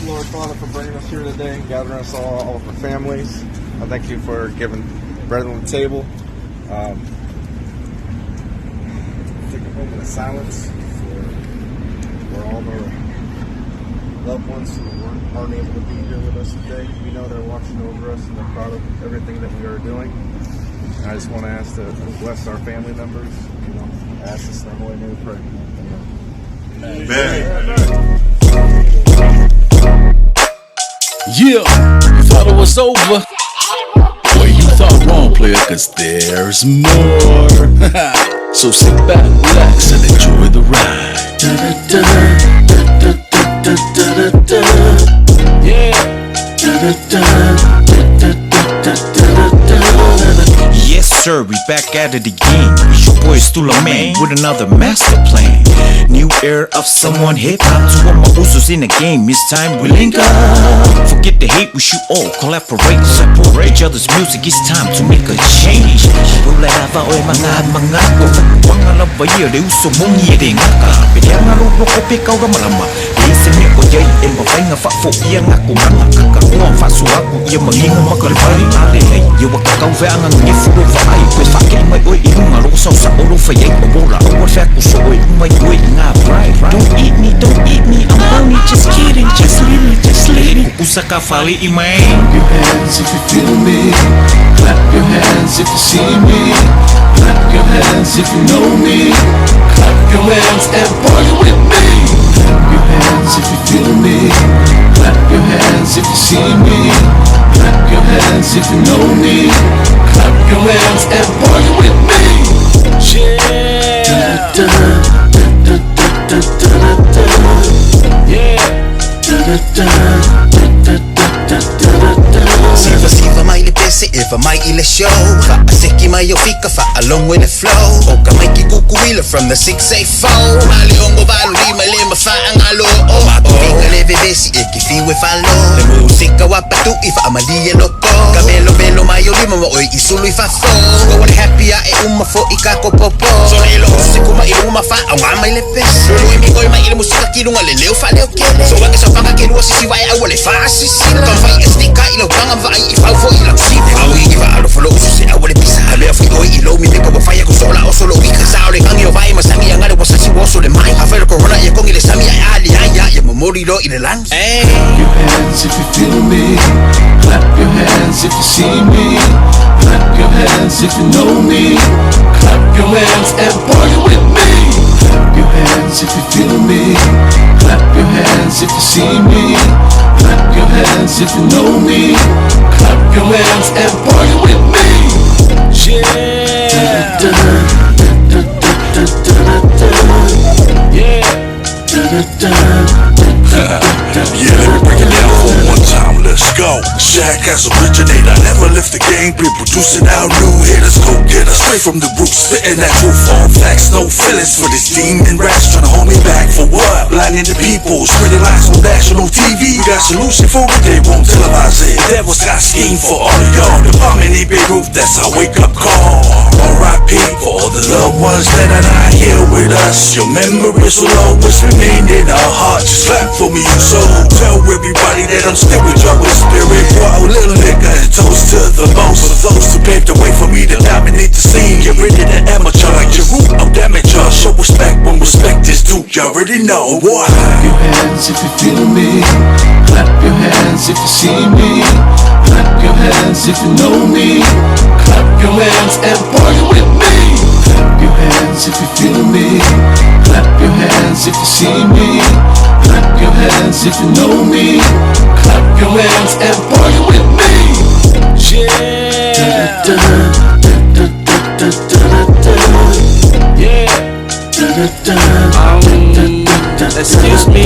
Lord Father, for bringing us here today and gathering us all of our families. I thank you for giving bread on the table. Take a moment of silence for all of our loved ones who aren't able to be here with us today. We know they're watching over us and they're proud of everything that we are doing. And I just want to ask to bless our family members. Ask this in the holy name of prayer. Amen. Yeah, you thought it was over? Well, you thought wrong, player, cause there's more. So sit back, relax, and enjoy the ride. Yeah. Yes sir, we back at it again. It's your boy Stulaman with another master plan. New era of someone hip hop. To all my usos in the game, it's time we link up. Forget the hate, we should all collaborate. Separate each other's music, it's time to make a change. Pulava o'y mga ko. Huwag nga lang bayo, de uso mong yede nga ka. Pwede nga lulo ko pikaw na malama. Isin niya ko jay, en mabay nga fa fo iya nga ko nga kakakuha. Fa suwa ko iya mangingang makalibari. Ale hey, yawa kakaw ve ang ngifulo fa ay. Pwede fa kay may oy, inong nga lusaw sa oro fa yay. Obora, awar fa ko so oy, may oy nga bright. Don't eat me, I'm only just kidding. Just leave me. Kukusa ka fali imay. Clap your hands if you feel me. Clap your hands if you see me. Clap your hands if you know me. Clap your hands and party with me. Clap your hands if you feel me. Clap your hands if you see me. Clap your hands if you know me. Clap your hands and party with me. Yeah. Siva mai le pese, Eva mai i le show. Fa a seki mai o fika, fa along with the flow. Oka mai ki kukuila from the 684. Mali ongo valu lima lima fa ang alo. Mato vinga le bebesi e ki fiwe falo. Le musika wapatu ifa amalia loko. Kamelo belo mai o lima oi isulu ifa fo. Go and happy e uma fo ikako popo. So lelo usiku mai uma fa ang mai le pese. Lulu imi koi mai le musika kilunga le leo fa leo kele. So wake sa panga kilua sisi wai awale fa sisi. Kan fai estika ilo panga vai ifa fo ila sive. Au iva alo folo usu se awale pisa. Leo fi oi ilo mi deka wa faya ko sola o solo wika sa ole kangi o vai masangi angale wasasi woso le mai. Afero corona ye kongi le sami ali aya ye memori lo ile lang. Clap your hands if you feel me. Clap your hands if you see me. Clap your hands if you know me. Clap your hands and party with me. Clap your hands if you feel me. Clap your hands if you see me. Clap your hands if you know me. Clap your hands and party with me. Yeah, let me break it down for one time, let's go. Shaq has originated, I never left the game. Been producing out new hitters, go get us straight from the roots, spitting that truth on facts. No feelings for this demon rats trying to hold me back for what? Blinding the people, spreading lies on national TV. We got solution for it, they won't televise it. Devil's got scheme for all of y'all. The bomb in the big roof, that's our wake up call. R.I.P. for all the loved ones that are not here with us. Your memories will always remain in our hearts. Just clap for me, so tell everybody that I'm still with y'all with spirit. Wow, little nigga, and toast to the most. For those who paved the way for me to dominate the scene. Get rid of the amateur, like your root, I'll damage y'all. Show respect when respect is due, y'all already know what. Clap your hands if you feel me. Clap your hands if you see me. Clap your hands if you know me. Clap your hands and party with me. Clap your hands if you feel me. Clap your hands if you see me. Clap your hands if you know me. Clap your hands and party with me. Excuse me.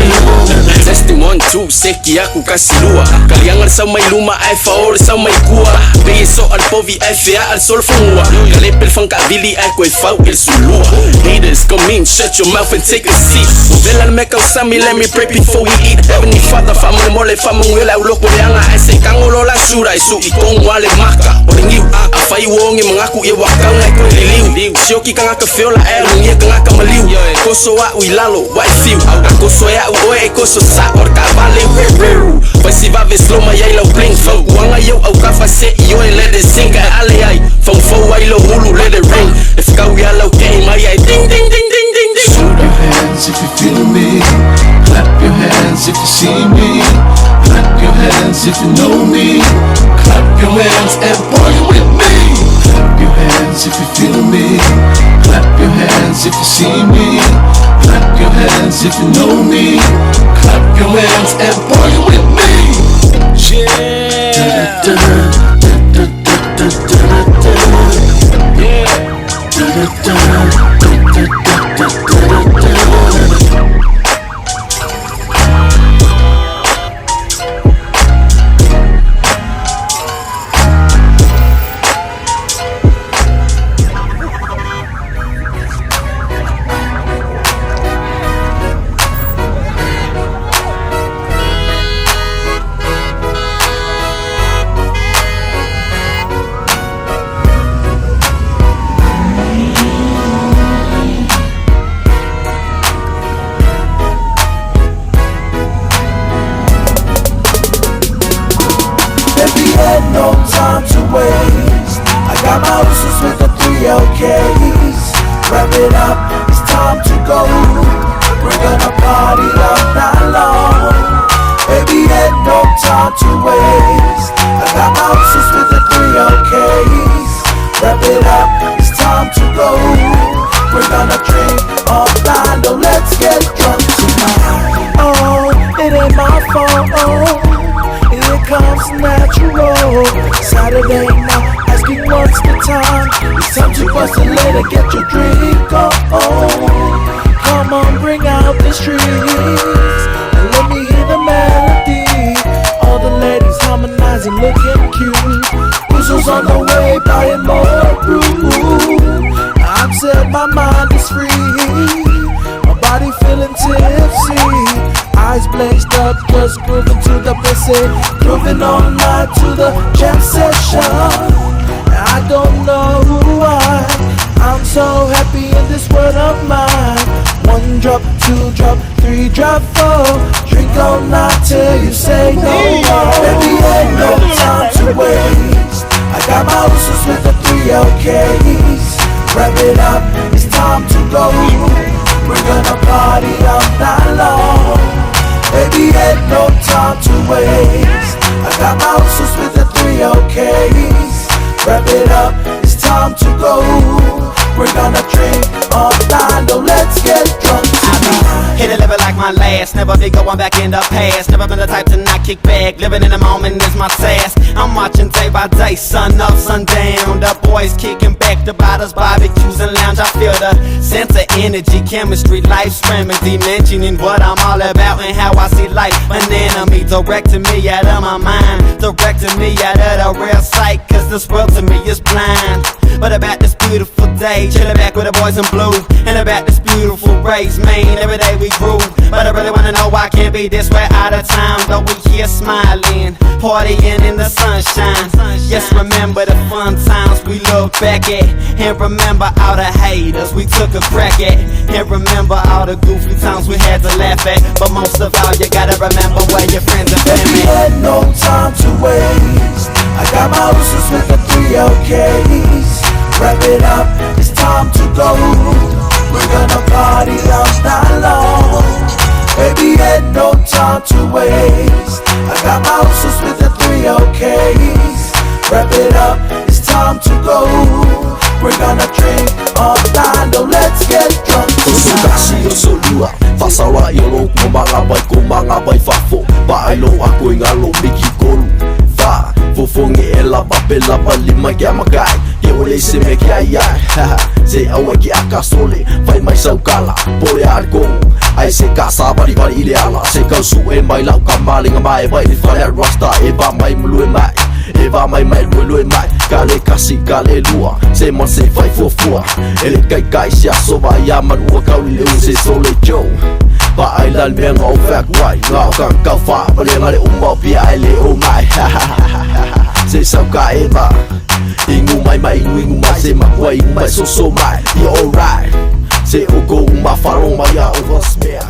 Testing 1, 2, seki aku kasih lua. Kaliangan sa may luma ay faol sa may kuha. Beso al povi ay fea al sol fungwa. Kalepel fang kavili ay ko'y fau il sulua. Haters come in, shut your mouth and take a seat. Velan me kausami, let me pray before we eat. Heavenly Father, famang mole, famang wila ulok mo yang ay say kangulo la suray. So itong wale maka. Oring iw, afay wong yung mga ku iwakaw ngay ko'y liliw. Siyoki ka nga ka-feel la air, nung iya ka nga kamaliw. Koso wa uy lalo, wa feel. Ako soya uoy, koso sa or kabaliw. Vai se vai ver slow my yellow blink folk. Wanga yo au kafa set yo and let it sink. Ali ai from fo yellow hulu let it ring. If go yellow game I ding ding ding ding ding ding. Shoot your hands if you feel me. Clap your hands if you see me. Clap your hands if you know me. Clap your hands and party with me. Clap your hands if you feel me. Clap your hands if you see me. Clap your hands if you know me. Clap your hands and party with me. No time to waste. I got my usos with the 3 LKs. Wrap it up, it's time to go. We're gonna party all night long. Baby, ain't no time to waste. I got my usos with the 3 LKs. Wrap it up, it's time to go. We're gonna drink all night, no, let's get drunk tonight. Oh, it ain't my fault. Here comes natural. Saturday night, asking what's the time. It's time to bust a lid and get your drink on. Come on, bring out the streets and let me hear the melody. All the ladies harmonizing, looking cute. Whistles on the way, buying more brew. I'm set, my mind is free. My body feeling tipsy. Eyes blazed up, just grooving to the busy. Grooving all night to the jam session. I don't know why I'm so happy in this world of mine. 1 drop, 2 drop, 3 drop, 4. Drink all night till you say no more. Baby, ain't no time to waste. I got my usos with the 3 LKs. Wrap it up, it's time to go. We're gonna party all night long. Baby, ain't no time to waste. I got my usos with the 3 LKs. Wrap it up, it's time to go. We're gonna drink all night, no, let's get drunk tonight. Hit a level like my last, never be going back in the past. Never been the type to not kick back, living in the moment is my task. I'm watching day by day, sun up, sun down. The boys kicking back, the bottles, barbecues and lounge. I feel the sense of energy, chemistry, life's remedy. Mentioning what I'm all about and how I see life. Banana me, directing me out of my mind, directing me out of the real sight. Cause this world to me is blind. But about this beautiful day, chillin' back with the boys in blue. And about this beautiful race, man, every day we grew. But I really wanna know why I can't be this way out of time. Though we here smiling, partying in the sunshine. Yes, remember the fun times we look back at. And remember all the haters we took a crack at. And remember all the goofy times we had to laugh at. But most of all, you gotta remember where your friends and family. Baby, ain't no time to waste. I got my usos with the 3 LKs. Wrap it up, it's time to go. We're gonna party all night long. Baby, ain't no time to waste. I got my usos with the 3 LKs. Wrap it up, it's time to go. We're gonna drink all night, no, let's get drunk Kasi uso liwa, fasawa yolo kumangabay fafo. Pailo ako'y ngalo mikikolo. Fa, fufungi ela papela palima kya makai. Yole se me kaya, se awaki akasole. Fai mai saukala, pole arko. Ai se kasa bari ileala. Se kau su e mai lau kamalinga mai. Vai ni fai rasta e va mai mlue mai. E va mai lue mai. Kale kasi kale lua. Se man se fai fofua. Ele kai se aso vai aman ua kau leu se sole joe. Ba ai lan me ngau fak wai. Ngau kang kau fa bale ngale umau pia ele o mai. Se sau ka eva. Ingu mai ingu mai se makwai ingu mai so mai. You alright. Se ugo uma farong mai ya over smear.